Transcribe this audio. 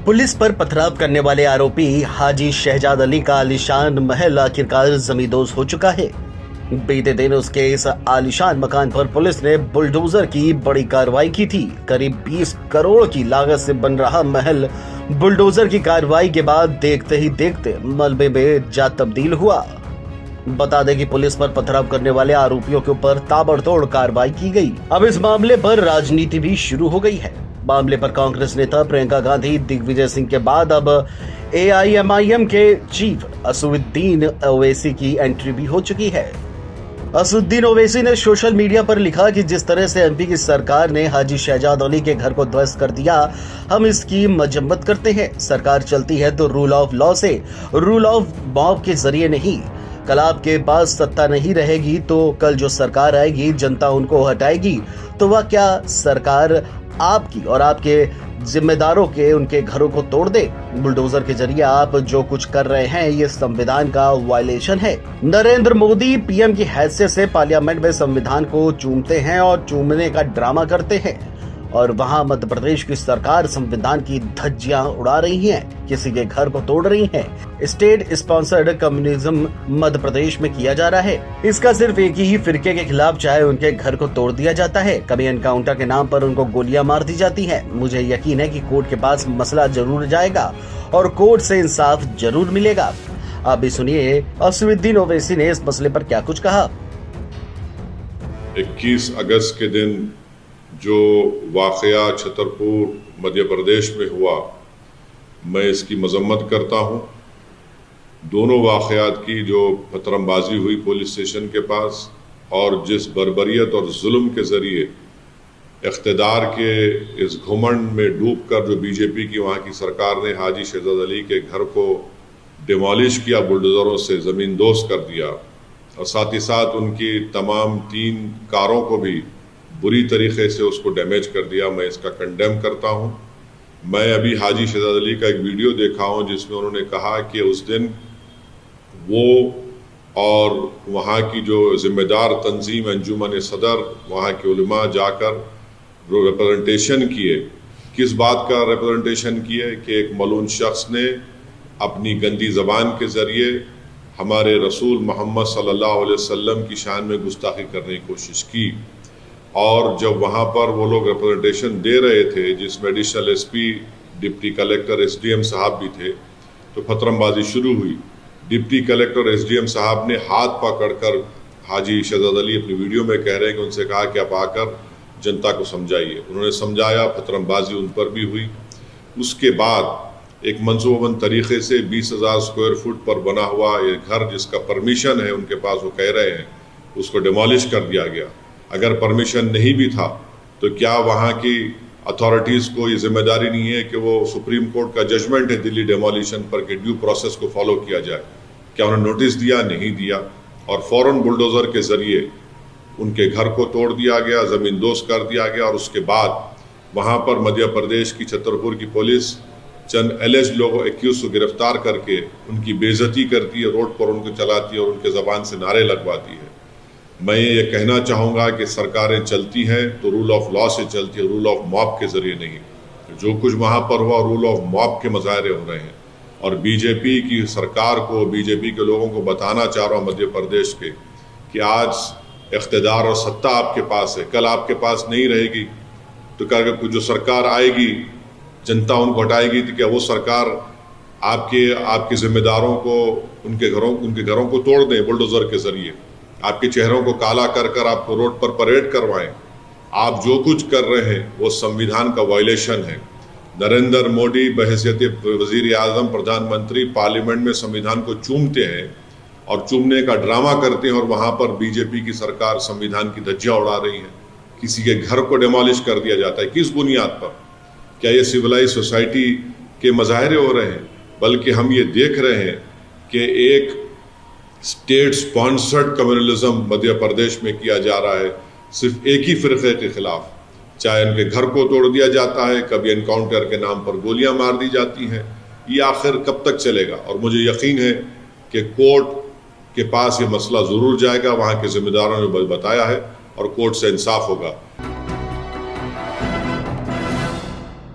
Police पर पथराव करने वाले आरोपी हाजी शहजाद अली का आलीशान महल आखिरकार जमींदोज हो चुका है। बीते दिन उसके इस आलीशान मकान पर पुलिस ने बुलडोजर की बड़ी कार्रवाई की थी। करीब 20 करोड़ की लागत से बन रहा महल बुलडोजर की कार्रवाई के बाद देखते ही देखते मलबे में जा तब्दील हुआ। बता दें कि पुलिस पर पथराव करने वाले आरोपियों के ऊपर ताबड़तोड़ कार्रवाई की गई। अब इस मामले पर राजनीति भी शुरू हो गई है। मामले पर कांग्रेस नेता प्रियंका गांधी, दिग्विजय सिंह के बाद अब AIMIM के चीफ असदुद्दीन ओवैसी की एंट्री भी हो चुकी है। असदुद्दीन ओवैसी ने सोशल मीडिया पर लिखा कि जिस तरह से MP की सरकार ने हाजी शहजाद अली के घर को ध्वस्त कर दिया, हम इसकी मजम्मत करते हैं। सरकार चलती है तो रूल ऑफ लॉ से, रूल ऑफ मॉब के जरिए नहीं। कल आपके पास सत्ता नहीं रहेगी तो कल जो सरकार आएगी जनता उनको हटाएगी, तो वह क्या सरकार आपकी और आपके जिम्मेदारों के उनके घरों को तोड़ दे? बुलडोजर के जरिए आप जो कुछ कर रहे हैं ये संविधान का वायलेशन है। नरेंद्र मोदी PM की हैसियत से पार्लियामेंट में संविधान को चूमते हैं और चूमने का ड्रामा करते हैं, और वहां मध्य प्रदेश की सरकार संविधान की धज्जियां उड़ा रही है, किसी के घर को तोड़ रही है। State sponsored communism Madhya Pradesh में किया जा रहा है। इसका सिर्फ एक ही फिरके के खिलाफ चाहे उनके घर को तोड़ दिया जाता है, कभी एनकाउंटर के नाम पर उनको गोलियां मार दी जाती है। मुझे यकीन है कि कोर्ट के पास मसला जरूर जाएगा और कोर्ट से इंसाफ जरूर मिलेगा। आप भी सुनिए असदुद्दीन ओवैसी ने इस मसले पर क्या कुछ कहा। 21 अगस्त के दिन जो वाक़या छतरपुर मध्य प्रदेश में हुआ, मैं इसकी मजम्मत करता हूँ। दोनों वाक़यात की जो पथरमबाजी हुई पुलिस स्टेशन के पास और जिस बर्बरियत और जुल्म के ज़रिए इक़्तिदार के इस घुमंड में डूबकर जो BJP की वहाँ की सरकार ने हाजी शहजाद अली के घर को डिमोलिश किया, बुलडोज़रों से ज़मींदोज़ कर दिया, और साथ ही साथ उनकी तमाम 3 कारों को भी बुरी तरीके से उसको डैमेज कर दिया, मैं इसका कंडेम करता हूँ। मैं अभी हाजी शहजाद अली का एक वीडियो देखा हूँ जिसमें उन्होंने कहा कि उस दिन वो और वहाँ की जो ज़िम्मेदार तंजीम अंजुमन सदर, वहाँ के उलमा जाकर रिप्रेजेंटेशन किए। किस बात का रिप्रेजेंटेशन किए कि एक मलून शख्स ने अपनी गंदी ज़बान के ज़रिए हमारे रसूल मोहम्मद सल्लल्लाहु अलैहि वसल्लम की शान में गुस्ताखी करने की कोशिश की। और जब वहाँ पर वो लोग रिप्रेजेंटेशन दे रहे थे, जिसमें additional SP, deputy collector, SDM साहब भी थे, तो पथरमबाजी शुरू हुई। डिप्टी कलेक्टर SDM साहब ने हाथ पकड़कर हाजी शहजाद अली अपनी वीडियो में कह रहे हैं कि उनसे कहा कि आप आकर जनता को समझाइए। उन्होंने समझाया, पथरमबाजी उन पर भी हुई। उसके बाद एक मंसूबाबंद तरीके से 20,000 स्क्वायर फुट पर बना हुआ ये घर, जिसका परमिशन है उनके पास, वो कह रहे हैं, उसको डिमोलिश कर दिया गया। अगर परमिशन नहीं भी था तो क्या वहाँ की अथॉरिटीज़ को ये जिम्मेदारी नहीं है कि वो सुप्रीम कोर्ट का जजमेंट है दिल्ली डेमोलिशन पर कि ड्यू प्रोसेस को फॉलो किया जाए? क्या उन्होंने नोटिस दिया? नहीं दिया, और फ़ौरन बुलडोज़र के ज़रिए उनके घर को तोड़ दिया गया, ज़मींदोज़ कर दिया गया। और उसके बाद वहाँ पर मध्य प्रदेश की छतरपुर की पुलिस चंद एलिज लोगों, एक्यूज को गिरफ्तार करके उनकी बेइज्जती करती है, रोड पर उनको चलाती है और उनके ज़बान से नारे लगवाती है। मैं ये कहना चाहूँगा कि सरकारें चलती हैं तो रूल ऑफ लॉ से चलती है, रूल ऑफ मॉब के ज़रिए नहीं। जो कुछ वहाँ पर हुआ रूल ऑफ मॉब के मुजाहरे हो रहे हैं, और BJP की सरकार को, BJP के लोगों को बताना चाह रहा हूँ मध्य प्रदेश के, कि आज इक़्तिदार और सत्ता आपके पास है, कल आपके पास नहीं रहेगी। तो क्या जो सरकार आएगी जनता उनको हटाएगी, तो क्या वो सरकार आपके जिम्मेदारों को उनके घरों को तोड़ दें बुलडोज़र के ज़रिए, आपके चेहरों को काला कर कर आपको रोड पर परेड करवाएं? आप जो कुछ कर रहे हैं वो संविधान का वायलेशन है। नरेंद्र मोदी बहैसियत वज़ीर आज़म, प्रधानमंत्री, पार्लियामेंट में संविधान को चूमते हैं और चूमने का ड्रामा करते हैं, और वहाँ पर BJP की सरकार संविधान की धज्जियाँ उड़ा रही है। किसी के घर को डिमोलिश कर दिया जाता है, किस बुनियाद पर? क्या ये सिविलाइज सोसाइटी के मज़ाहरे हो रहे हैं? बल्कि हम ये देख रहे हैं कि एक state sponsored communalism Madhya Pradesh में किया जा रहा है, सिर्फ एक ही फ़िरक़े के खिलाफ। चाहे उनके घर को तोड़ दिया जाता है, कभी एनकाउंटर के नाम पर गोलियां मार दी जाती हैं। ये आखिर कब तक चलेगा? और मुझे यकीन है कि कोर्ट के पास ये मसला ज़रूर जाएगा, वहाँ के ज़िम्मेदारों ने बताया है, और कोर्ट से इंसाफ होगा।